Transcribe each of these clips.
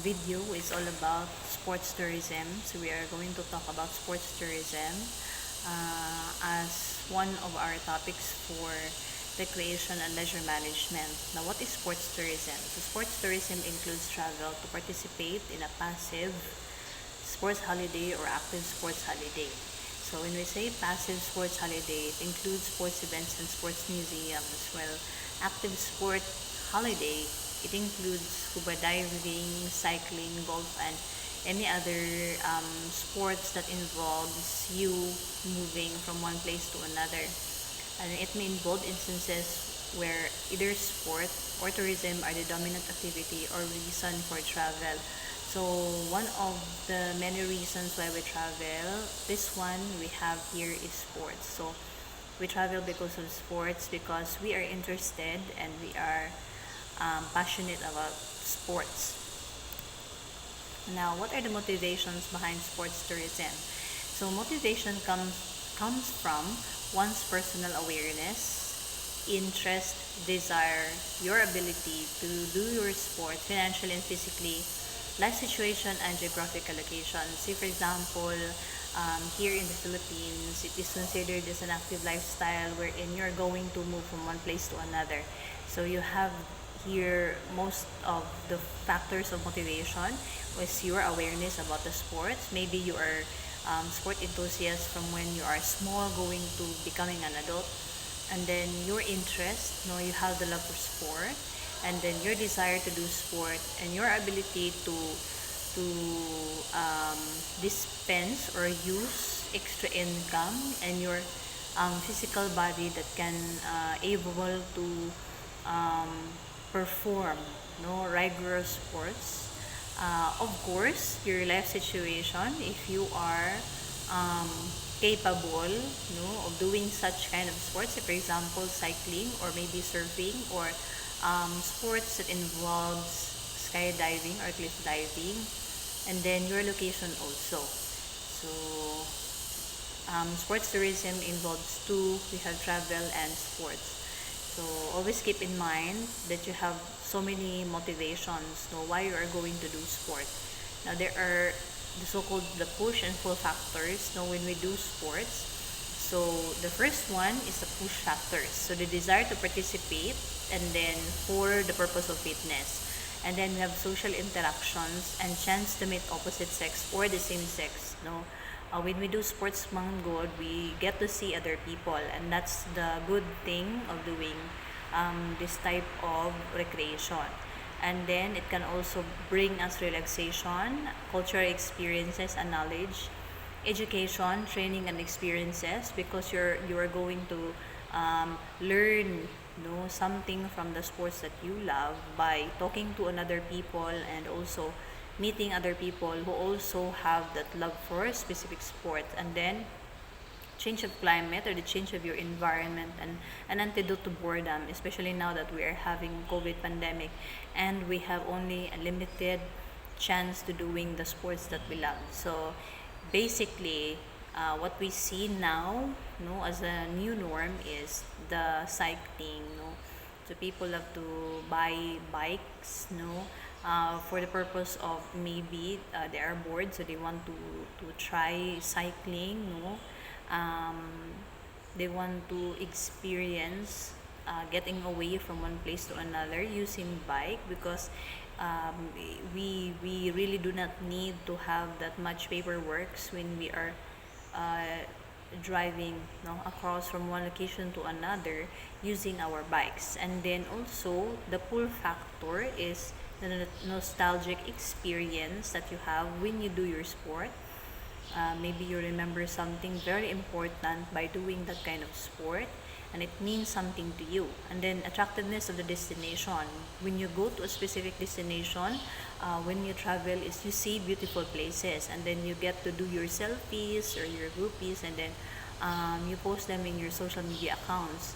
video is all about sports tourism. So we are going to talk about sports tourism as one of our topics for recreation and leisure management. Now, what is sports tourism? So sports tourism includes travel to participate in a passive sports holiday or active sports holiday. So when we say passive sports holiday, it includes sports events and sports museum as well. Active sport holiday, it includes scuba diving, cycling, golf, and any other sports that involves you moving from one place to another. And it may involve instances where either sport or tourism are the dominant activity or reason for travel. So one of the many reasons why we travel, this one we have here is sports. So we travel because of sports, because we are interested and we are passionate about sports. Now, what are the motivations behind sports tourism? So motivation comes from one's personal awareness, interest, desire, your ability to do your sport financially and physically, life situation, and geographical location. Say for example, here in the Philippines, it is considered as an active lifestyle wherein you're going to move from one place to another. So you have here most of the factors of motivation was your awareness about the sports. Maybe you are sport enthusiast from when you are small going to becoming an adult, and then your interest, you have the love for sport, and then your desire to do sport and your ability to dispense or use extra income, and your physical body that can able to um, perform rigorous sports. Of course, your life situation, if you are um, capable of doing such kind of sports, for example cycling or maybe surfing, or sports that involves skydiving or cliff diving, and then your location also. So sports tourism involves two. We have travel and sports. So always keep in mind that you have so many motivations why you are going to do sport. Now there are the so-called the push and pull factors when we do sports. So the first one is the push factors. So the desire to participate, and then for the purpose of fitness. And then we have social interactions and chance to meet opposite sex or the same sex. When we do sports manggod, we get to see other people, and that's the good thing of doing this type of recreation. And then it can also bring us relaxation, cultural experiences and knowledge, education, training and experiences, because you are going to learn something from the sports that you love by talking to another people, and also meeting other people who also have that love for a specific sport. And then change of climate or the change of your environment, and an antidote to boredom, especially now that we are having COVID pandemic and we have only a limited chance to doing the sports that we love. So basically, what we see now as a new norm is the cycling. So people have to buy bikes for the purpose of maybe they are bored, so they want to try cycling. um, they want to experience getting away from one place to another using bike, because we really do not need to have that much paperwork when we are uh, driving across from one location to another using our bikes. And then also the pull factor is the nostalgic experience that you have when you do your sport. Maybe you remember something very important by doing that kind of sport, and it means something to you. And then attractiveness of the destination. When you go to a specific destination, when you travel, is you see beautiful places, and then you get to do your selfies or your groupies, and then you post them in your social media accounts,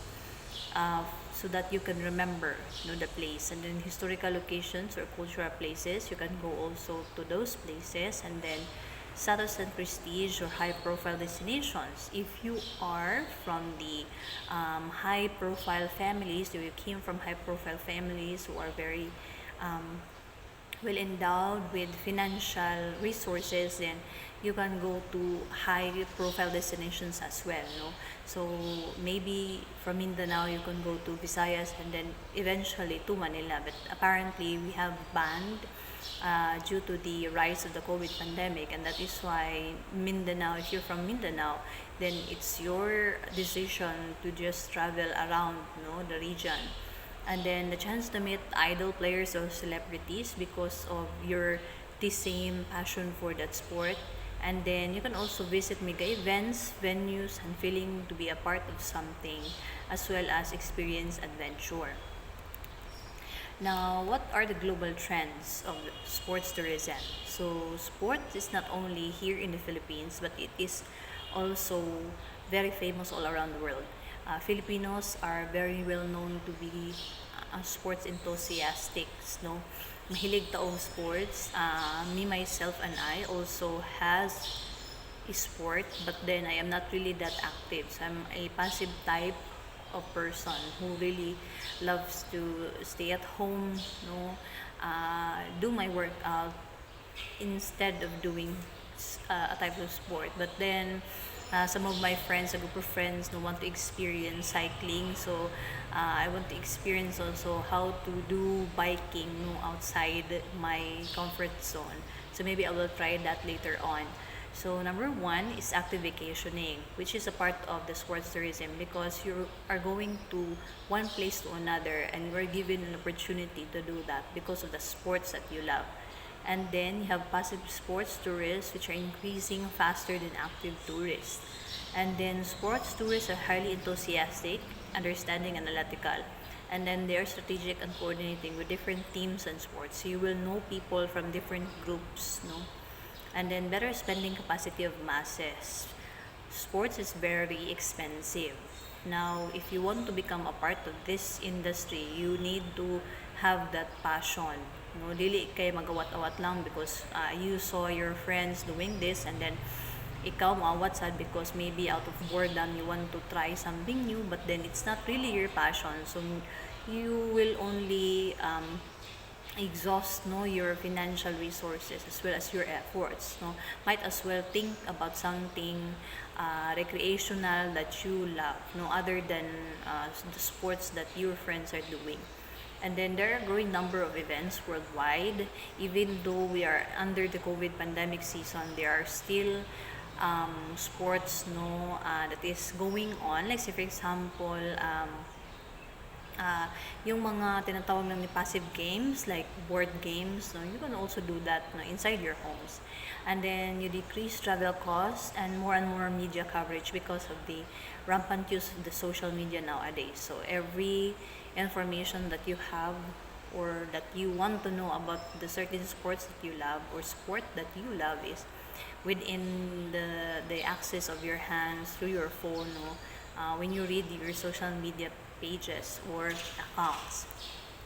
so that you can remember the place. And then historical locations or cultural places, you can go also to those places. And then status and prestige or high profile destinations. If you are from the high profile families, or you came from high profile families who are very well endowed with financial resources, then you can go to high profile destinations as well, no? So maybe from Mindanao you can go to Visayas and then eventually to Manila, but apparently we have banned due to the rise of the COVID pandemic, and that is why Mindanao, if you're from Mindanao, then it's your decision to just travel around, no, the region, and then the chance to meet idol players or celebrities because of your the same passion for that sport. And then you can also visit mega events, venues, and feeling to be a part of something, as well as experience adventure. Now, what are the global trends of sports tourism? So, sports is not only here in the Philippines, but it is also very famous all around the world. Filipinos are very well known to be sports enthusiasts, no? Mahilig taong sports. Me, myself, and I also has a sport, but then I am not really that active. So I'm a passive type of person who really loves to stay at home, no, do my workout instead of doing a type of sport. But then some of my friends, a group of friends, no, want to experience cycling. So I want to experience also how to do biking, no, outside my comfort zone. So maybe I will try that later on. So number one is active vacationing, which is a part of the sports tourism because you are going to one place to another and we're given an opportunity to do that because of the sports that you love. And then you have passive sports tourists, which are increasing faster than active tourists. And then sports tourists are highly enthusiastic, understanding, analytical. And then they are strategic and coordinating with different teams and sports. So you will know people from different groups, no? And then better spending capacity of masses. Sports is very expensive. Now, if you want to become a part of this industry, you need to have that passion. No, dili kay magawat-awat lang because you saw your friends doing this and then ikaw maawat sad because maybe out of boredom you want to try something new, but then it's not really your passion. So you will only exhaust, no, your financial resources as well as your efforts, no. Might as well think about something recreational that you love, no, other than the sports that your friends are doing. And then there are a growing number of events worldwide. Even though we are under the COVID pandemic season, there are still sports, no, that is going on. Like say for example, yung mga tinatawag lang ni passive games like board games, no, you can also do that, no, inside your homes. And then you decrease travel costs and more media coverage because of the rampant use of the social media nowadays. So every information that you have or that you want to know about the certain sports that you love or sport that you love is within the access of your hands through your phone, no? When you read your social media pages or accounts.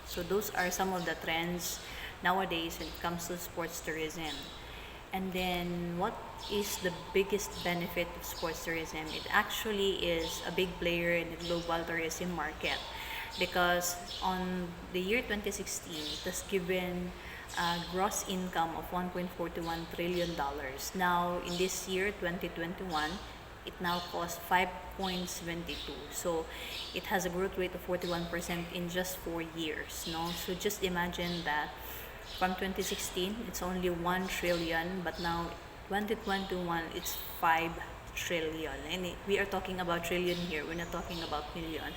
So those are some of the trends nowadays when it comes to sports tourism. And then what is the biggest benefit of sports tourism? It actually is a big player in the global tourism market because on the year 2016 it has given a gross income of $1.41 trillion. Now in this year 2021 it now costs 5.72. So it has a growth rate of 41% in just 4 years, no? So just imagine that from 2016 it's only 1 trillion, but now 2021 it's 5 trillion. And we are talking about trillion here, we're not talking about million.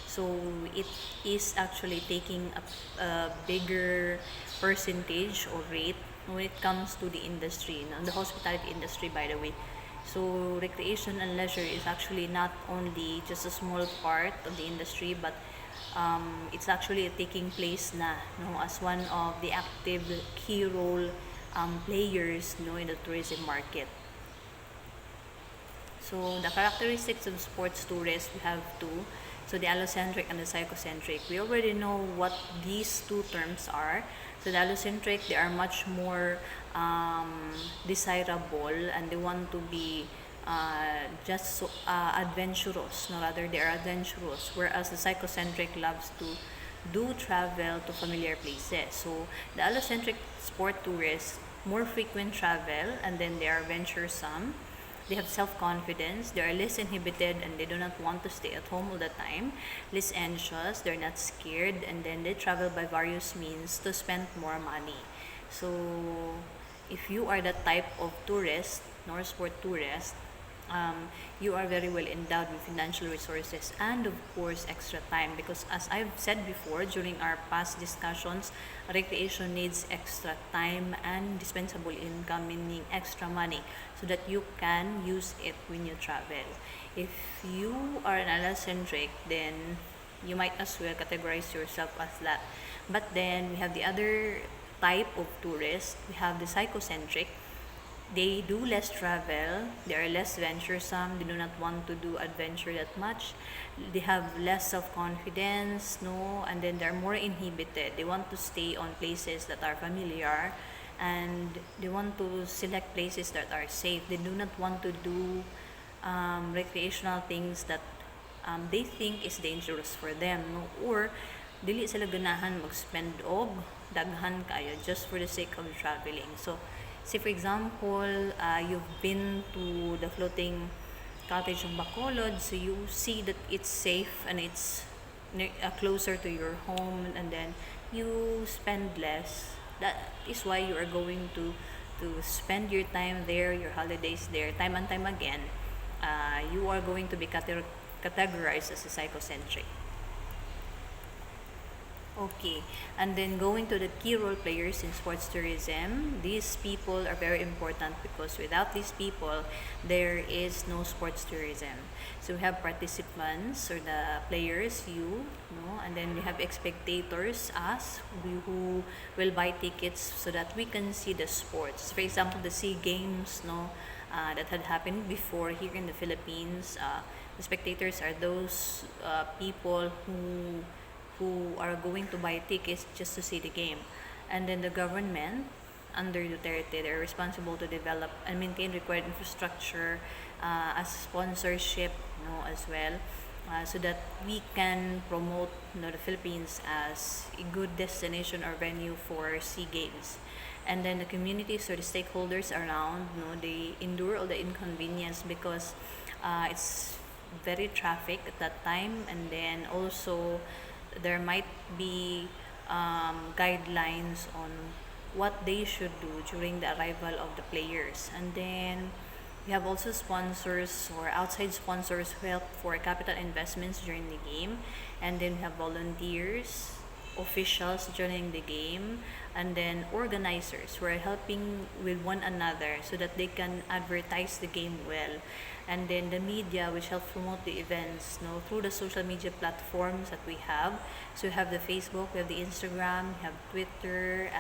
So it is actually taking a bigger percentage or rate when it comes to the industry, no? The hospitality industry, by the way. So recreation and leisure is actually not only just a small part of the industry, but it's actually taking place na, no, as one of the active key role players, no, in the tourism market. So the characteristics of sports tourists, we have two. So the allocentric and the psychocentric. We already know what these two terms are. So the allocentric, they are much more desirable and they want to be just so, adventurous. No, rather they are adventurous. Whereas the psychocentric loves to do travel to familiar places. So the allocentric sport tourists more frequent travel, and then they are venturesome. They have self-confidence, they are less inhibited, and they do not want to stay at home all the time, less anxious, they're not scared, and then they travel by various means to spend more money. So if you are that type of tourist, nor sport tourist, you are very well endowed with financial resources and of course extra time, because as I've said before during our past discussions, recreation needs extra time and indispensable income, meaning extra money, so that you can use it when you travel. If you are an allocentric, then you might as well categorize yourself as that. But then we have the other type of tourist. We have the psychocentric. They do less travel, they are less venturesome, they do not want to do adventure that much, they have less self-confidence, no, and then they're more inhibited. They want to stay on places that are familiar, and they want to select places that are safe. They do not want to do recreational things that they think is dangerous for them, no? Or dili sila ganahan mag-spend og daghan kayo just for the sake of traveling. So say for example, you've been to the floating cottage of Bacolod, so you see that it's safe and it's closer to your home, and then you spend less. That is why you are going to spend your time there, your holidays there, time and time again. You are going to be categorized as a psychocentric. Okay, and then going to the key role players in sports tourism, these people are very important because without these people, there is no sports tourism. So we have participants or the players, you know, and then we have spectators, us, who will buy tickets so that we can see the sports. For example, the SEA Games, no, that had happened before here in the Philippines. The spectators are those people who are going to buy tickets just to see the game. And then the government, under Duterte, they're responsible to develop and maintain required infrastructure as sponsorship, you know, as well, so that we can promote, you know, the Philippines as a good destination or venue for SEA Games. And then the communities or the stakeholders around, you know, they endure all the inconvenience because it's very traffic at that time, and then also there might be guidelines on what they should do during the arrival of the players. And then we have also sponsors or outside sponsors who help for capital investments during the game. And then we have volunteers, officials during the game, and then organizers who are helping with one another so that they can advertise the game well. And then the media, which helps promote the events, you know, through the social media platforms that we have. So we have the Facebook, we have the Instagram, we have Twitter,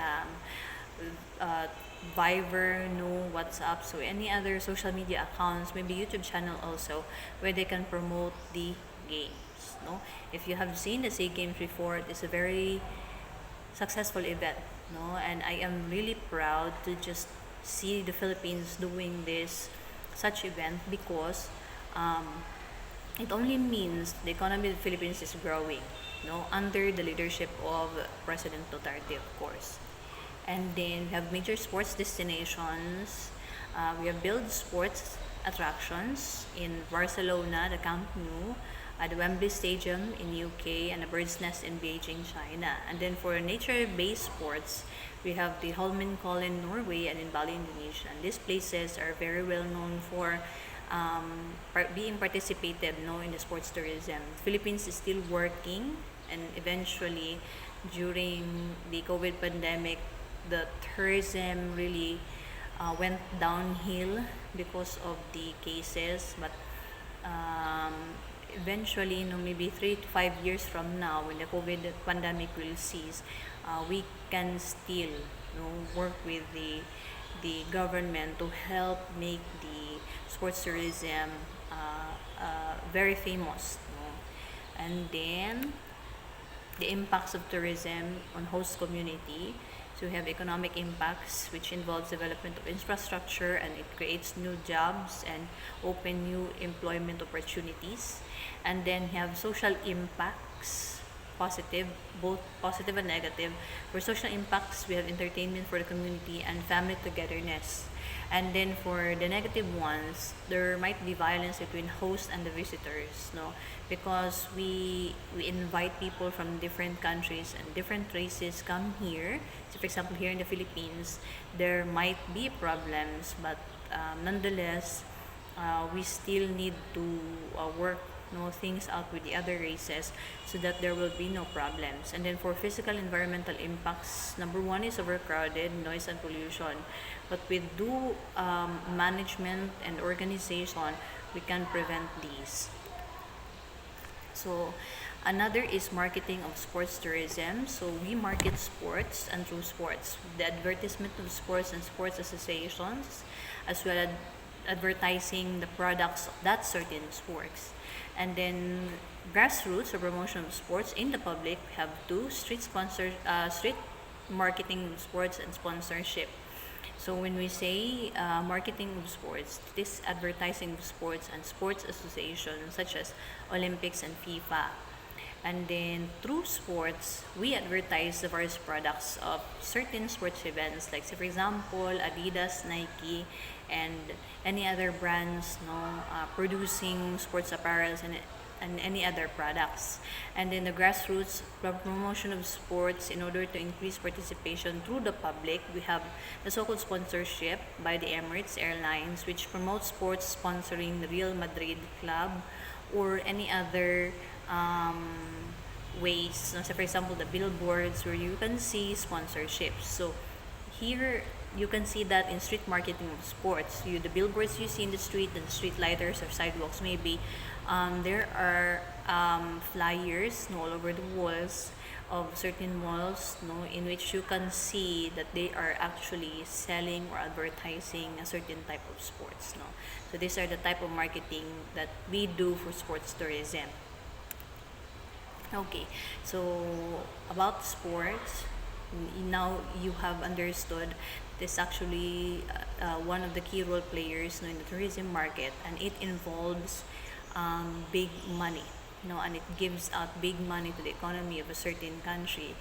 Viber, no, WhatsApp, so any other social media accounts, maybe YouTube channel also, where they can promote the games. No, if you have seen the SEA Games before, it's a very successful event. No, and I am really proud to just see the Philippines doing this such event because it only means the economy of the Philippines is growing, no, under the leadership of President Duterte, of course. And then we have major sports destinations. We have built sports attractions in Barcelona, the Camp Nou, the Wembley Stadium in UK, and the Bird's Nest in Beijing, China. And then for nature-based sports, we have the Holmenkollen in Norway and in Bali, Indonesia. And these places are very well known for being participated, no, in the sports tourism. Philippines is still working, and eventually, during the COVID pandemic, the tourism really went downhill because of the cases. But eventually, you know, maybe 3 to 5 years from now, when the COVID pandemic will cease, we can still, you know, work with the government to help make the sports tourism very famous. You know. And then the impacts of tourism on host community. So we have economic impacts, which involves development of infrastructure, and it creates new jobs and open new employment opportunities. And then we have social impacts, positive, both positive and negative. For social impacts, we have entertainment for the community and family togetherness. And then for the negative ones, there might be violence between host and the visitors, no? Because we invite people from different countries and different races come here. So for example, here in the Philippines, there might be problems, but nonetheless, we still need to work things out with the other races so that there will be no problems. And then for physical environmental impacts, number one is overcrowded, noise and pollution. But with due management and organization, we can prevent these. So another is marketing of sports tourism. So we market sports and through sports, the advertisement of sports and sports associations, as well as advertising the products of that certain sports. And then grassroots or promotion of sports in the public, we have two street marketing of sports and sponsorship. So when we say marketing of sports, this advertising of sports and sports associations such as Olympics and FIFA. And then through sports, we advertise the various products of certain sports events, like say for example, Adidas, Nike, and any other brands producing sports apparels and any other products. And then the grassroots promotion of sports in order to increase participation through the public, we have the so-called sponsorship by the Emirates Airlines, which promotes sports sponsoring the Real Madrid club or any other ways. So for example, the billboards where you can see sponsorships. So here you can see that in street marketing of sports, the billboards you see in the street and street lighters or sidewalks maybe, there are flyers all over the walls of certain malls in which you can see that they are actually selling or advertising a certain type of sports. So these are the type of marketing that we do for sports tourism. Okay, so about sports, now you have understood this actually one of the key role players in the tourism market, and it involves big money, and it gives out big money to the economy of a certain country.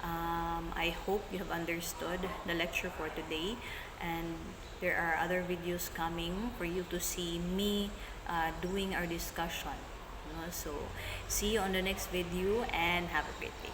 I hope you have understood the lecture for today, and there are other videos coming for you to see me doing our discussion. So see you on the next video and have a great day.